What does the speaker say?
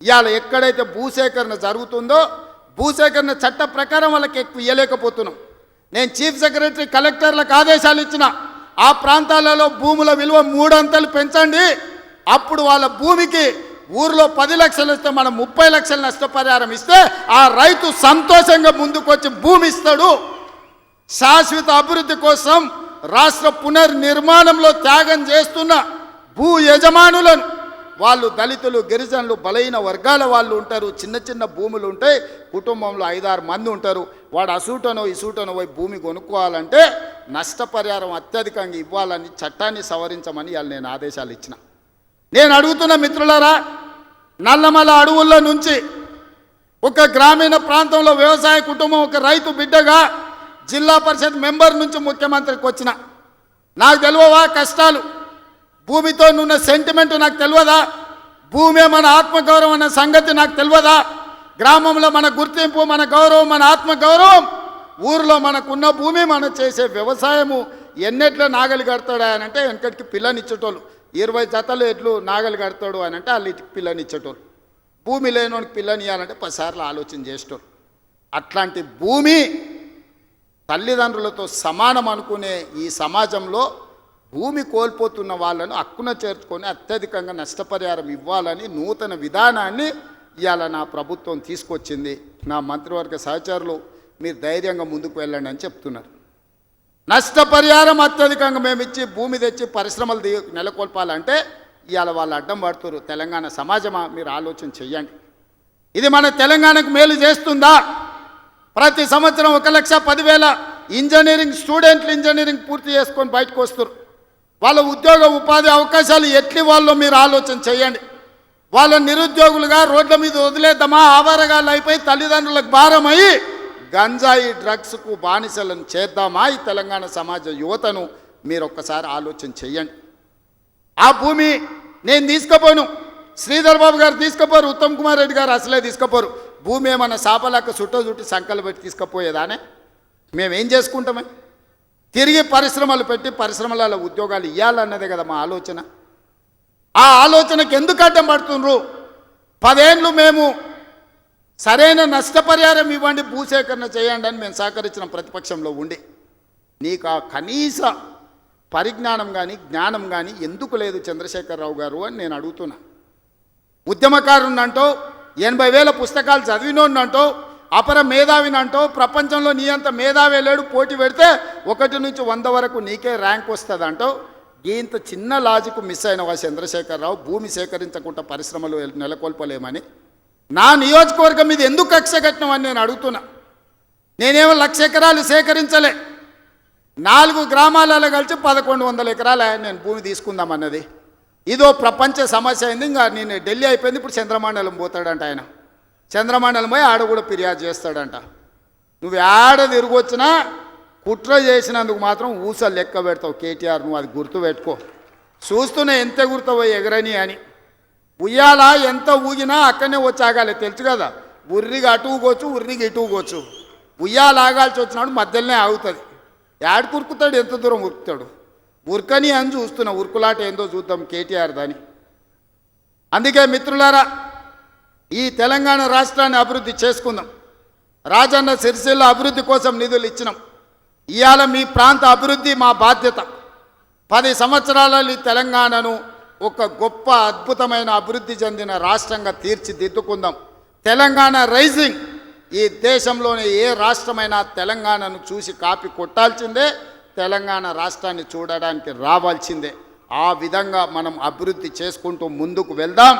ఇవాళ ఎక్కడైతే భూసేకరణ జరుగుతుందో భూసేకరణ చట్ట ప్రకారం వాళ్ళకి ఎక్కువ ఇవ్వలేకపోతున్నాం. నేను చీఫ్ సెక్రటరీ కలెక్టర్లకు ఆదేశాలు ఇచ్చిన, ఆ ప్రాంతాలలో భూముల విలువ 3 అంతలు పెంచండి, అప్పుడు వాళ్ళ భూమికి ఊర్లో 10 లక్షలు ఇస్తే మనం 30 లక్షల నష్టపరిహారం ఇస్తే ఆ రైతు సంతోషంగా ముందుకొచ్చి భూమి ఇస్తాడు. శాశ్వత అభివృద్ధి కోసం రాష్ట్ర పునర్నిర్మాణంలో త్యాగం చేస్తున్న భూ యజమానులను, వాళ్ళు దళితులు, గిరిజనులు, బలహీన వర్గాల వాళ్ళు ఉంటారు, చిన్న చిన్న భూములు ఉంటాయి, కుటుంబంలో 5-6 మంది ఉంటారు, వాడు అసూటనో ఇసూటనో పోయి భూమి కొనుక్కోవాలంటే నష్టపరిహారం అత్యధికంగా ఇవ్వాలని చట్టాన్ని సవరించమని వాళ్ళు నేను ఆదేశాలు ఇచ్చిన. నేను అడుగుతున్న మిత్రులారా, నల్లమల అడవుల్లో నుంచి ఒక గ్రామీణ ప్రాంతంలో వ్యవసాయ కుటుంబం, ఒక రైతు బిడ్డగా జిల్లా పరిషత్ మెంబర్ నుంచి ముఖ్యమంత్రికి వచ్చిన, నాకు తెలియవా కష్టాలు? భూమితో ఉన్న సెంటిమెంట్ నాకు తెలియదా? భూమే మన ఆత్మగౌరవం అనే సంగతి నాకు తెలియదా? గ్రామంలో మన గుర్తింపు, మన గౌరవం, మన ఆత్మగౌరవం, ఊరిలో మనకున్న భూమి, మనం చేసే వ్యవసాయము ఎన్నెట్లో నాగలి కడతాడా అని అంటే వెనకటికి పిల్లనిచ్చేటోళ్ళు, 20 జతలు ఎట్లు నాగలి కడతాడు అని అంటే వాళ్ళు పిల్లనిచ్చేటోళ్ళు, భూమి లేనోనికి పిల్లని ఇవ్వాలంటే 10 సార్లు ఆలోచన చేసేటోళ్ళు. అట్లాంటి భూమి తల్లిదండ్రులతో సమానం అనుకునే ఈ సమాజంలో భూమి కోల్పోతున్న వాళ్ళను హక్కున చేర్చుకొని అత్యధికంగా నష్టపరిహారం ఇవ్వాలని నూతన విధానాన్ని ఇవాళ నా ప్రభుత్వం తీసుకొచ్చింది. నా మంత్రివర్గ సహచరులు మీరు ధైర్యంగా ముందుకు వెళ్ళండి అని చెప్తున్నారు. నష్టపరిహారం అత్యధికంగా మేము ఇచ్చి భూమి తెచ్చి పరిశ్రమలు నెలకొల్పాలంటే ఇవాళ వాళ్ళు అడ్డం పడుతున్నారు. తెలంగాణ సమాజమా, మీరు ఆలోచన చెయ్యండి. ఇది మన తెలంగాణకు మేలు చేస్తుందా? ప్రతి సంవత్సరం 1,10,000 ఇంజనీరింగ్ స్టూడెంట్లు ఇంజనీరింగ్ పూర్తి చేసుకొని బయటకు వస్తారు. వాళ్ళ ఉద్యోగ ఉపాధి అవకాశాలు ఎట్లి వాళ్ళో మీరు ఆలోచన చేయండి. వాళ్ళ నిరుద్యోగులుగా రోడ్ల మీద వదిలేద్దామా? ఆవారగాళ్ళు అయిపోయి తల్లిదండ్రులకు భారమయ్యి గంజాయి డ్రగ్స్కు బానిసలను చేద్దామా? ఈ తెలంగాణ సమాజ యువతను మీరు ఒక్కసారి ఆలోచన చెయ్యండి. ఆ భూమి నేను తీసుకుపోను, శ్రీధర్ బాబు గారు తీసుకుపోరు, ఉత్తమ్ కుమార్ రెడ్డి గారు అసలే తీసుకుపోరు. భూమి ఏమన్నా సాపలాక చుట్టి సంకలు పెట్టి తీసుకుపోయేదానే? మేమేం చేసుకుంటామే? తిరిగి పరిశ్రమలు పెట్టి పరిశ్రమలలో ఉద్యోగాలు ఇవ్వాలన్నదే కదా మా ఆలోచన. ఆ ఆలోచనకు ఎందుకు అడ్డం పడుతుండ్రు? 10 ఏళ్ళు మేము సరైన నష్టపరిహారం ఇవ్వండి, భూసేకరణ చేయండి అని మేము సహకరించిన ప్రతిపక్షంలో ఉండి నీకు ఆ కనీస పరిజ్ఞానం కానీ జ్ఞానం కానీ ఎందుకు లేదు చంద్రశేఖరరావు గారు అని నేను అడుగుతున్నా. ఉద్యమకారునంటో 80,000 పుస్తకాలు చదివినోన్నంటో అపర మేధావినంటో ప్రపంచంలో నీ అంత మేధావి లేడు, పోటీ పెడితే 1 నుంచి 100 వరకు నీకే ర్యాంక్ వస్తుందంటో ఇంత చిన్న లాజిక్ మిస్ అయినవా చంద్రశేఖరరావు? భూమి సేకరించకుండా పరిశ్రమలు నెలకొల్పలేమని నా నియోజకవర్గం మీద ఎందుకు కక్ష కట్టినవని నేను అడుగుతున్నా. నేనేమో 1,00,000 ఎకరాలు సేకరించలే, 4 గ్రామాలలో కలిసి 1,100 ఎకరాలు నేను భూమి తీసుకుందామన్నది. ఇదో ప్రపంచ సమస్య అయింది. ఇంకా నేను ఢిల్లీ అయిపోయింది, ఇప్పుడు చంద్రమండలం పోతాడంట ఆయన. చంద్రమండలం పోయి ఆడ కూడా ఫిర్యాదు చేస్తాడంట. నువ్వు ఆడ తిరిగొచ్చినా కుట్ర చేసినందుకు మాత్రం ఊసలు లెక్క పెడతావు కేటీఆర్, నువ్వు అది గుర్తుపెట్టుకో. చూస్తూనే ఎంత గుర్తావో ఎగరని అని. ఉయ్యాల ఎంత ఊగినా అక్కడనే వచ్చి ఆగాలి, తెలుసు కదా. ఉర్రిగా అటు ఊగొచ్చు, ఉర్రిగా ఇటు ఊగొచ్చు. ఉయ్యాల ఆగాల్సి వచ్చినాడు మధ్యలోనే ఆగుతుంది. యాడ్ కురుకుతాడు, ఎంత దూరం ఉరుకుతాడు? ఉరకని అని చూస్తున్నా, ఉరుకులాట ఏందో చూద్దాం కేటీఆర్ దాని. అందుకే మిత్రులారా, ఈ తెలంగాణ రాష్ట్రాన్ని అభివృద్ధి చేసుకుందాం. రాజన్న సిరిసిల్ల అభివృద్ధి కోసం నిధులు ఇచ్చినాం. ఇవాళ మీ ప్రాంత అభివృద్ధి మా బాధ్యత. 10 సంవత్సరాలలో ఈ తెలంగాణను ఒక గొప్ప అద్భుతమైన అభివృద్ధి చెందిన రాష్ట్రంగా తీర్చిదిద్దుకుందాం. తెలంగాణ రైజింగ్. ఈ దేశంలోని ఏ రాష్ట్రమైనా తెలంగాణను చూసి కాపీ కొట్టాల్సిందే, తెలంగాణ రాష్ట్రాన్ని చూడడానికి రావాల్సిందే. ఆ విధంగా మనం అభివృద్ధి చేసుకుంటూ ముందుకు వెళ్దాం.